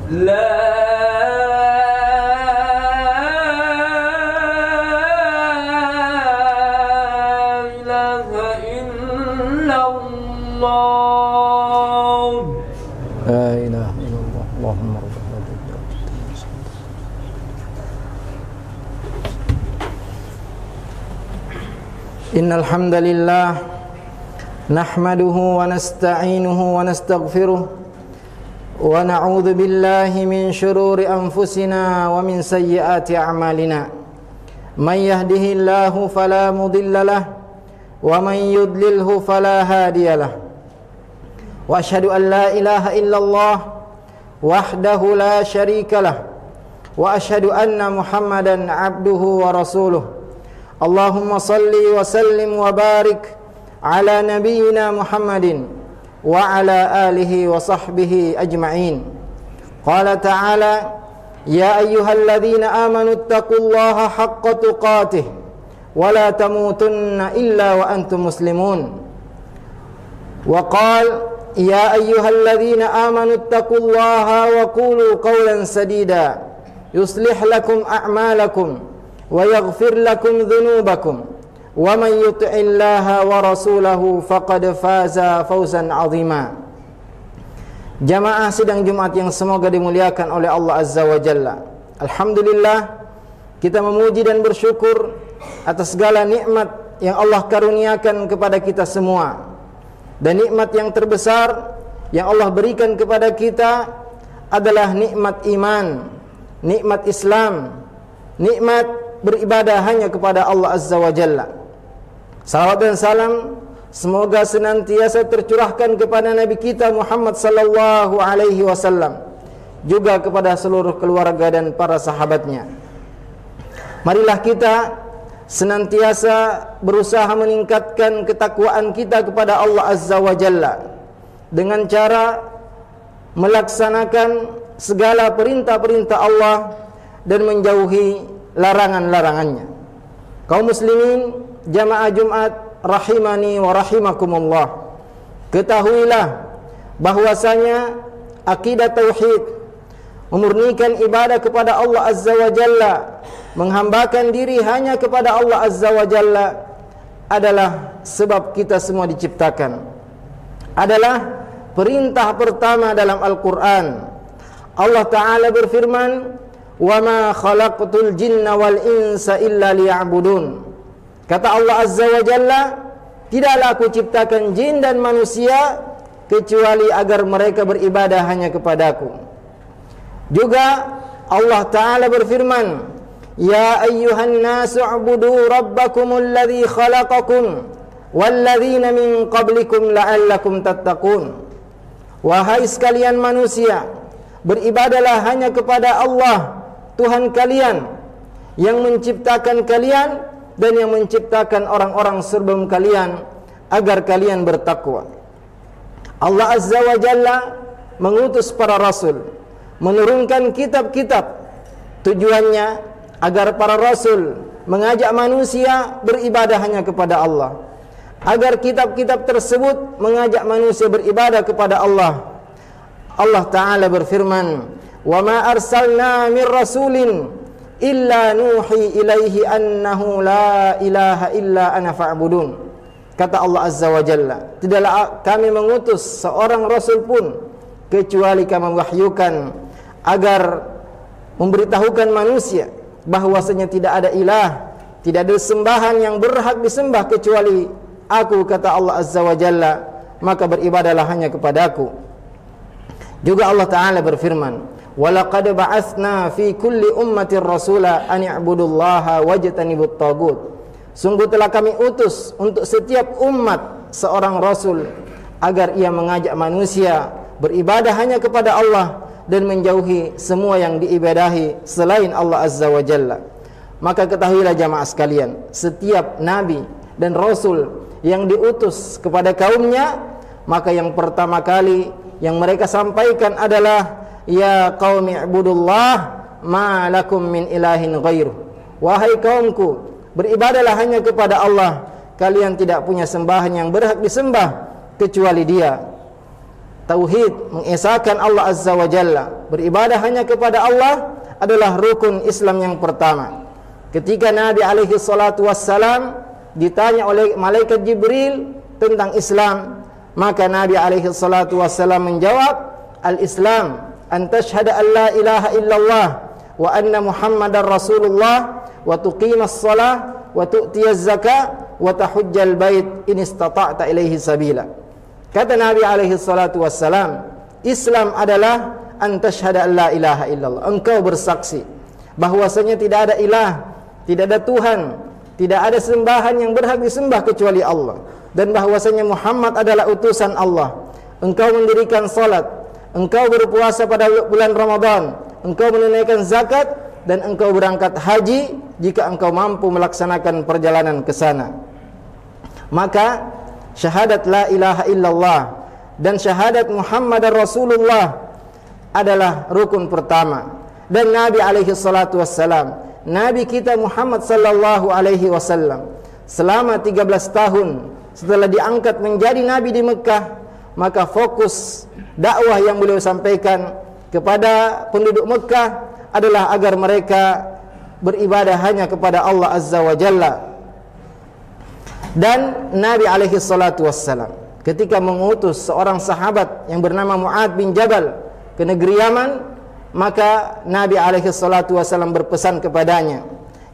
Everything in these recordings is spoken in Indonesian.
Innal hamdalillah nahmaduhu wa nasta'inuhu wa nastaghfiruh wa na'udzu billahi min shururi anfusina wa min sayyiati a'malina. May yahdihillahu fala mudilla lahu wa may yudlilhu fala hadiya lahu. Wa asyhadu an la ilaha illallah wahdahu la syarika lahu wa asyhadu anna Muhammadan 'abduhu wa rasuluh. Allahumma salli wa sallim wa barik ala nabiyyina Muhammadin wa ala alihi wa sahbihi ajma'in. Qala ta'ala ya ayyuhalladzina amanu taqullaha haqqa tuqatih wa la tamutunna illa wa antum muslimun. Wa qala ya ayyuhalladzina amanu taqullaha wa qulu qawlan sadida yuslih lakum a'malakum wa yaghfir lakum dhunubakum wa man yuti'illaha wa rasulahu faqad faza fawzan 'azima. Jamaah sidang Jumat yang semoga dimuliakan oleh Allah Azza wa Jalla. Alhamdulillah, kita memuji dan bersyukur atas segala nikmat yang Allah karuniakan kepada kita semua. Dan nikmat yang terbesar yang Allah berikan kepada kita adalah nikmat iman, nikmat Islam, nikmat beribadah hanya kepada Allah Azza wa Jalla. Salawat dan salam semoga senantiasa tercurahkan kepada Nabi kita Muhammad sallallahu alaihi wasallam, juga kepada seluruh keluarga dan para sahabatnya. Marilah kita senantiasa berusaha meningkatkan ketakwaan kita kepada Allah Azza wa Jalla dengan cara melaksanakan segala perintah-perintah Allah dan menjauhi larangan-larangannya. Kaum muslimin jamaah Jumat rahimani wa rahimakumullah, ketahuilah bahwasanya akidah tauhid, memurnikan ibadah kepada Allah Azza wa Jalla, menghambakan diri hanya kepada Allah Azza wa Jalla adalah sebab kita semua diciptakan, adalah perintah pertama dalam Al-Quran. Allah Ta'ala berfirman, wa ma khalaqtul jinna wal insa illa liya'budun. Kata Allah Azza wa Jalla, tidaklah aku ciptakan jin dan manusia kecuali agar mereka beribadah hanya kepadaku. Juga Allah Ta'ala berfirman, ya ayyuhan nasu ubudu rabbakumul ladzi khalaqakum walladzina min qablikum la'allakum tattaqun. Wahai sekalian manusia, beribadalah hanya kepada Allah Tuhan kalian yang menciptakan kalian dan yang menciptakan orang-orang sebelum kalian agar kalian bertakwa. Allah Azza wa Jalla mengutus para rasul, menurunkan kitab-kitab, tujuannya agar para rasul mengajak manusia beribadah hanya kepada Allah, agar kitab-kitab tersebut mengajak manusia beribadah kepada Allah. Allah Ta'ala berfirman, wa ma arsalna min rasulin illa nuhi ilaihi annahu la ilaha illa ana fa'budun. Kata Allah Azza wa Jalla, tidaklah kami mengutus seorang rasul pun kecuali kami mewahyukan agar memberitahukan manusia bahwasanya tidak ada ilah, tidak ada sembahan yang berhak disembah kecuali aku, kata Allah Azza wa Jalla, maka beribadalah hanya kepadaku. Juga Allah Ta'ala berfirman, walaqad ba'atsna fi kulli ummatin rasula an i'budullaha wajtanibut tagut. Sungguh telah kami utus untuk setiap umat seorang rasul agar ia mengajak manusia beribadah hanya kepada Allah dan menjauhi semua yang diibadahi selain Allah Azza wa Jalla. Maka ketahuilah jamaah sekalian, setiap nabi dan rasul yang diutus kepada kaumnya, maka yang pertama kali yang mereka sampaikan adalah ya qaumi ibudullah ma lakum min ilahin ghairuh. Wahai kaumku, beribadalah hanya kepada Allah, kalian tidak punya sembahan yang berhak disembah kecuali Dia. tauhid, mengesahkan Allah Azza wa Jalla, beribadah hanya kepada Allah adalah rukun Islam yang pertama. Ketika Nabi alaihi salatu wassalam ditanya oleh malaikat Jibril tentang Islam, maka Nabi alaihi salatu wassalam menjawab, al-Islam an tashhada an la ilaha illallah wa anna Muhammadar Rasulullah wa tuqimas shalah wa tu'tiyaz zakah wa tahujjal bait in istata'ta ilaihi sabila. Kata Nabi alaihi salatu wassalam, Islam adalah an tashhada an la ilaha illallah, engkau bersaksi bahwasanya tidak ada ilah, tidak ada Tuhan, tidak ada sembahan yang berhak disembah kecuali Allah, dan bahwasanya Muhammad adalah utusan Allah. Engkau mendirikan salat, engkau berpuasa pada bulan Ramadan, engkau menunaikan zakat, dan engkau berangkat haji jika engkau mampu melaksanakan perjalanan ke sana. Maka syahadat la ilaha illallah dan syahadat Muhammadar Rasulullah adalah rukun pertama. Dan Nabi alaihi salatu wassalam, Nabi kita Muhammad sallallahu alaihi wasallam, selama 13 tahun setelah diangkat menjadi Nabi di Mekah, maka fokus dakwah yang beliau sampaikan kepada penduduk Mekah adalah agar mereka beribadah hanya kepada Allah Azza wa Jalla. Dan Nabi alaihi salatu wassalam ketika mengutus seorang sahabat yang bernama Mu'ad bin Jabal ke negeri Yaman, maka Nabi alaihi salatu wassalam berpesan kepadanya,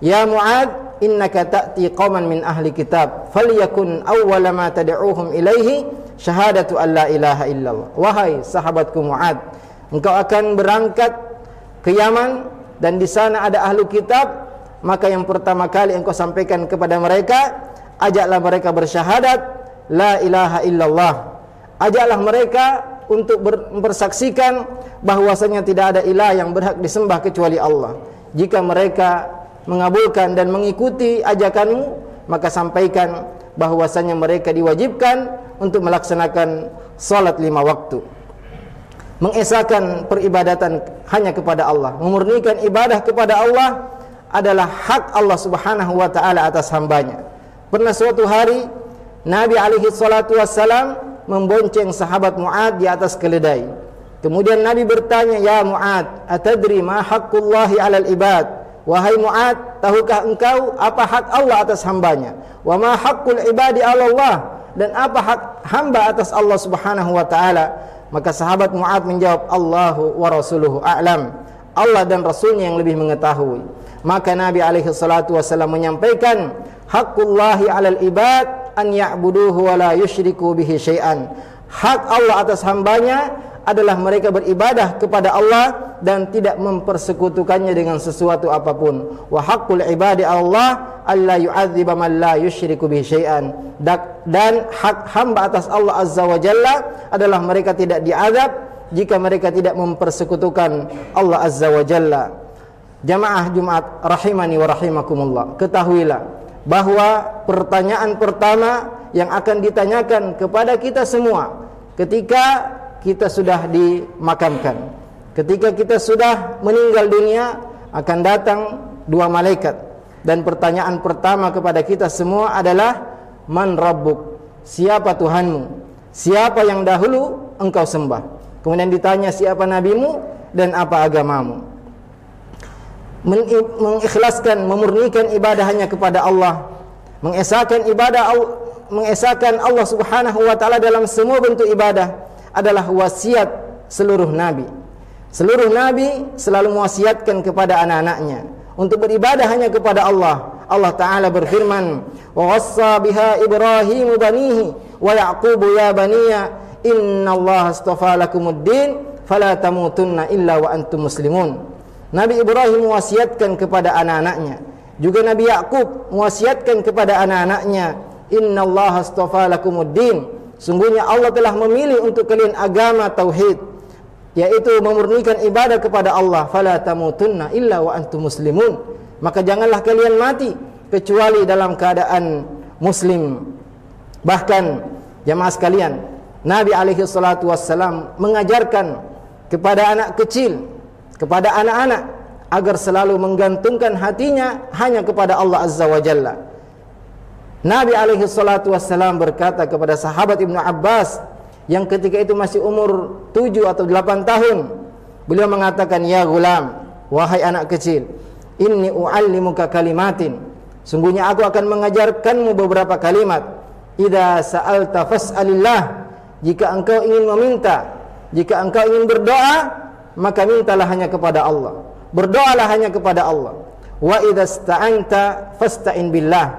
ya Mu'ad, innaka ta'ti qauman min ahli kitab, falyakun awwala ma tad'uuhum ilaihi syahadatu an la ilaha illallah. Wahai sahabatku Mu'ad, engkau akan berangkat ke Yaman dan di sana ada ahli kitab, maka yang pertama kali engkau sampaikan kepada mereka, ajaklah mereka bersyahadat la ilaha illallah. Ajaklah mereka untuk mempersaksikan bahwasanya tidak ada ilah yang berhak disembah kecuali Allah. Jika mereka mengabulkan dan mengikuti ajakanmu, maka sampaikan bahwasanya mereka diwajibkan untuk melaksanakan salat 5 waktu, mengesahkan peribadatan hanya kepada Allah, memurnikan ibadah kepada Allah adalah hak Allah Subhanahu wa taala atas hambanya. Pernah suatu hari Nabi alaihi salatu wassalam membonceng sahabat Mu'ad di atas keledai. Kemudian Nabi bertanya, ya Mu'ad, atadri ma haqqullahi 'alal ibad? Wahai Mu'ad, tahukah engkau apa hak Allah atas hambanya? Wa ma haqqul ibadi 'ala Allah? Dan apa hak hamba atas Allah Subhanahu wa taala? Maka sahabat Mu'ad menjawab, Allahu wa rasuluhu a'lam. Allah dan Rasulnya yang lebih mengetahui. Maka Nabi alaihi salatu wassalam menyampaikan, haqqullahi 'alal ibad an ya'buduhu wa la yusyriku bihi syai'an. Hak Allah atas hambanya adalah mereka beribadah kepada Allah dan tidak mempersekutukannya dengan sesuatu apapun. Wa haqqul ibadi 'ala Allah alla yu'adziba man la yusyriku bihi syai'an. Dan hak hamba atas Allah Azza wa Jalla adalah mereka tidak diazab jika mereka tidak mempersekutukan Allah Azza wa Jalla. Jamaah Jumat rahimani wa rahimakumullah, ketahuilah bahwa pertanyaan pertama yang akan ditanyakan kepada kita semua ketika kita sudah dimakamkan, ketika kita sudah meninggal dunia, akan datang 2 malaikat, dan pertanyaan pertama kepada kita semua adalah man rabbuk, siapa Tuhanmu, siapa yang dahulu engkau sembah. Kemudian ditanya siapa nabimu dan apa agamamu. Mengikhlaskan, memurnikan ibadah hanya kepada Allah, mengesahkan Allah Subhanahu wa taala dalam semua bentuk ibadah adalah wasiat seluruh nabi. Seluruh nabi selalu mewasiatkan kepada anak-anaknya untuk beribadah hanya kepada Allah. Allah taala berfirman, wa wassa biha Ibrahim banihi wa Yaqub ya baniya innallaha astafa lakumuddin fala tamutunna illa wa antum muslimun. Nabi Ibrahim mewasiatkan kepada anak-anaknya, juga Nabi Yaqub mewasiatkan kepada anak-anaknya, innallaha astafa lakumuddin, sungguhnya Allah telah memilih untuk kalian agama tauhid, yaitu memurnikan ibadah kepada Allah. Fala tamutunna illa wa antum muslimun, maka janganlah kalian mati kecuali dalam keadaan muslim. Bahkan jamaah sekalian, Nabi alaihi salatu wassalam mengajarkan kepada anak kecil, kepada anak-anak, agar selalu menggantungkan hatinya hanya kepada Allah Azza wa Jalla. Nabi alaihi salatu wassalam berkata kepada sahabat Ibnu Abbas, yang ketika itu masih umur 7 atau 8 tahun. Beliau mengatakan, "Ya gulam, wahai anak kecil, inni u'allimuka kalimatin. Sungguhnya aku akan mengajarkanmu beberapa kalimat. Idza sa'alta fas'alillah. Jika engkau ingin meminta, jika engkau ingin berdoa, maka mintalah hanya kepada Allah. Berdoalah hanya kepada Allah. Wa idza sta'anta fasta'in billah.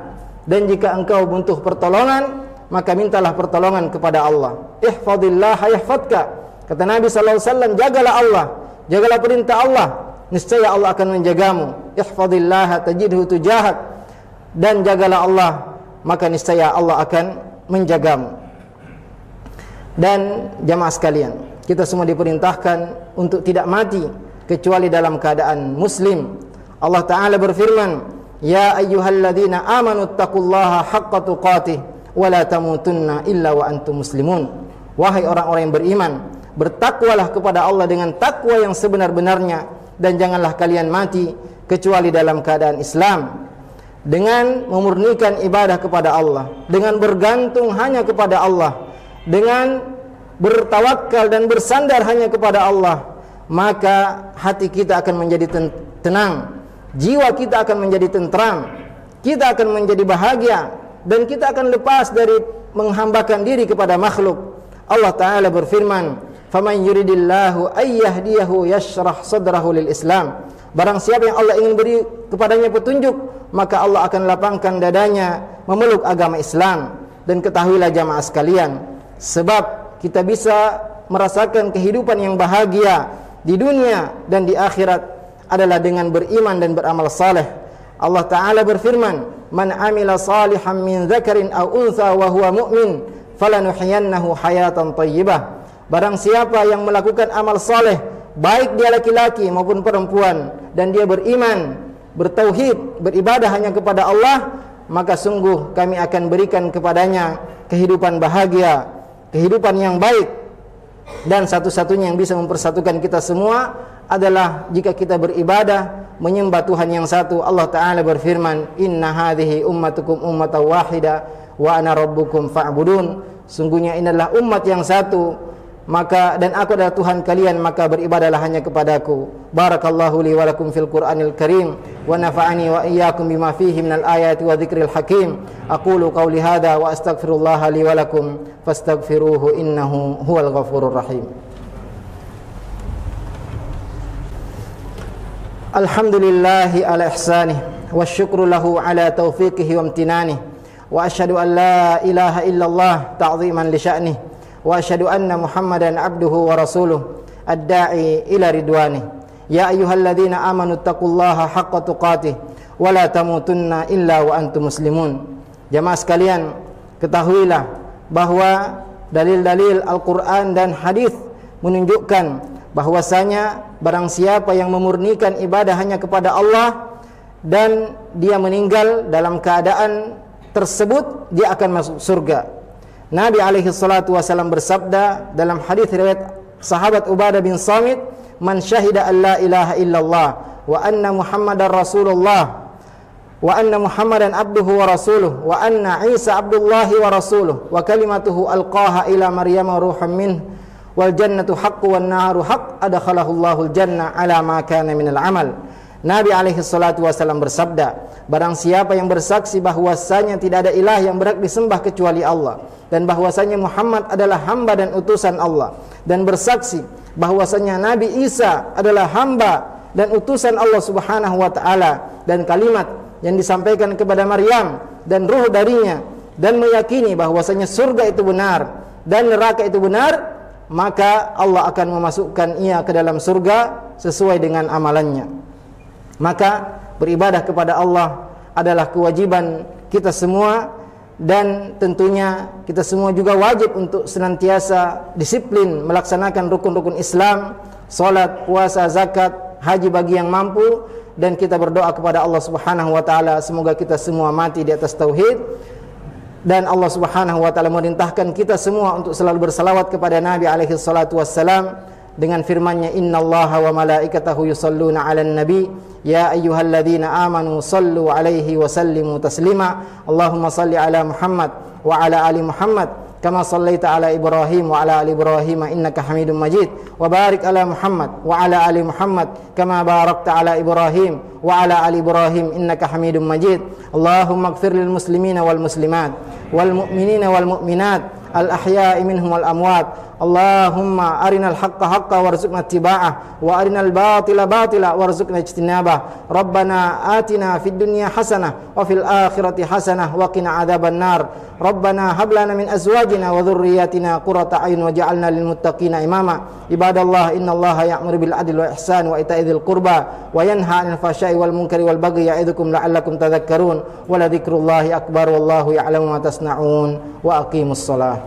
Dan jika engkau butuh pertolongan, maka mintalah pertolongan kepada Allah. Ihfazillah yahfazka." Kata Nabi sallallahu alaihi wasallam, jagalah Allah, jagalah perintah Allah, niscaya Allah akan menjagamu. Ihfazillah tajidhu tujahak. Dan jagalah Allah, maka niscaya Allah akan menjagamu. Dan jamaah sekalian, kita semua diperintahkan untuk tidak mati kecuali dalam keadaan muslim. Allah Ta'ala berfirman, "Ya ayyuhalladzina amanu taqullaha haqqa tuqatih wa la tamutunna illa wa antum muslimun." Wahai orang-orang yang beriman, bertakwalah kepada Allah dengan takwa yang sebenar-benarnya, dan janganlah kalian mati kecuali dalam keadaan Islam, dengan memurnikan ibadah kepada Allah, dengan bergantung hanya kepada Allah, dengan bertawakal dan bersandar hanya kepada Allah, maka hati kita akan menjadi tenang, jiwa kita akan menjadi tentram, kita akan menjadi bahagia, dan kita akan lepas dari menghambakan diri kepada makhluk. Allah Ta'ala berfirman, "Faman yuridillahu ayyahdiyahu yashrah sadrahu lil Islam." Barang siapa yang Allah ingin beri kepadanya petunjuk, maka Allah akan lapangkan dadanya memeluk agama Islam. Dan ketahuilah jamaah sekalian, sebab kita bisa merasakan kehidupan yang bahagia di dunia dan di akhirat adalah dengan beriman dan beramal saleh. Allah Ta'ala berfirman, "Man amila salihan min dzakarin aw untha wa huwa mu'min, falanuhyiyannahu hayatan thayyibah." Barang siapa yang melakukan amal saleh, baik dia laki-laki maupun perempuan, dan dia beriman, bertauhid, beribadah hanya kepada Allah, maka sungguh kami akan berikan kepadanya kehidupan bahagia, kehidupan yang baik. Dan satu-satunya yang bisa mempersatukan kita semua adalah jika kita beribadah, menyembah Tuhan yang satu. Allah Ta'ala berfirman, "Inna hadhihi ummatukum ummatan wahida wa ana rabbukum fa'budun." Sungguhnya ini adalah umat yang satu, maka dan aku adalah Tuhan kalian, maka beribadahlah hanya kepadaku. Barakallahu li wa lakum fil Qur'anil Karim wa nafa'ani wa iyyakum bima fihi minal ayati wa dzikril hakim. Aqulu qawli hadza wa astaghfirullaha li wa lakum fastaghfiruhu innahu huwal ghafurur rahim. Alhamdulillahi ala ihsanih wa syukru lahu ala taufiqihi wa amtinanih, wa asyhadu an la ilaha illallah ta'ziman li sya'nih, wa asyhadu anna Muhammadan abduhu wa rasuluh ad-da'i ila ridwanih. Ya ayyuhalladzina amanu taqullaha haqqa tuqatih wa la tamutunna illa wa antum muslimun. Jamaah sekalian, ketahuilah bahwa dalil-dalil Al-Qur'an dan hadis menunjukkan bahwasanya barang siapa yang memurnikan ibadah hanya kepada Allah dan dia meninggal dalam keadaan tersebut, dia akan masuk surga. Nabi alaihi salatu wasallam bersabda dalam hadis riwayat sahabat Ubadah bin Samit, "Man syahida an la ilaha illallah wa anna Muhammadar Rasulullah wa anna Muhammadan abduhu wa rasuluh wa anna Isa abdullahi wa rasuluh wa kalimatuhu alqaha ila Maryam ruhun min wal jannatu haqqu wan naru haqq adkhalahu Allahul jannah ala ma kana minal amal." Nabi alaihi salatu wasallam bersabda, barang siapa yang bersaksi bahwasanya tidak ada ilah yang berhak disembah kecuali Allah, dan bahwasanya Muhammad adalah hamba dan utusan Allah, dan bersaksi bahwasanya Nabi Isa adalah hamba dan utusan Allah Subhanahu wa taala, dan kalimat yang disampaikan kepada Maryam dan ruh darinya, dan meyakini bahwasanya surga itu benar dan neraka itu benar, maka Allah akan memasukkan ia ke dalam surga sesuai dengan amalannya. Maka beribadah kepada Allah adalah kewajiban kita semua, dan tentunya kita semua juga wajib untuk senantiasa disiplin melaksanakan rukun-rukun Islam, salat, puasa, zakat, haji bagi yang mampu, dan kita berdoa kepada Allah Subhanahu wa taala semoga kita semua mati di atas tauhid. Dan Allah Subhanahu wa taala merintahkan kita semua untuk selalu bersalawat kepada Nabi alaihi salatu wassalam dengan firman-Nya, "Innallaha wa malaikatahu yusholluna 'alan nabi ya ayyuhalladzina amanu shallu 'alaihi wa sallimu taslima." Allahumma shalli 'ala Muhammad wa 'ala ali Muhammad كما صليت على إبراهيم وعلى آل إبراهيم إنك حميد مجيد وبارك على محمد وعلى آل محمد كما باركت على إبراهيم وعلى آل إبراهيم إنك حميد مجيد اللهم اغفر للمسلمين والمسلمات والمؤمنين والمؤمنات الأحياء منهم والأموات اللهم أرنا الحق حقا وارزقنا اتباعه وأرنا الباطل باطلا وارزقنا اجتنابه ربنا آتنا في الدنيا حسنة وفي الآخرة حسنة وقنا عذاب النار ربنا هب لنا من أزواجنا وذرياتنا قرة أعين وجعلنا للمتقين إماما عباد الله إن الله يأمر بالعدل والإحسان وإيتاء ذي القربى وينهى عن الفحشاء والمنكر والبغي يعظكم لعلكم تذكرون ولذكر الله أكبر والله يعلم ما تصنعون وأقيموا الصلاة